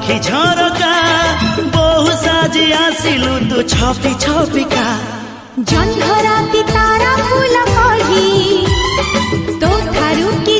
आखि झरका बहु साजी आसिलु तू छपी छपिका जन्म राति तारा फूल पढ़ी तो थारू की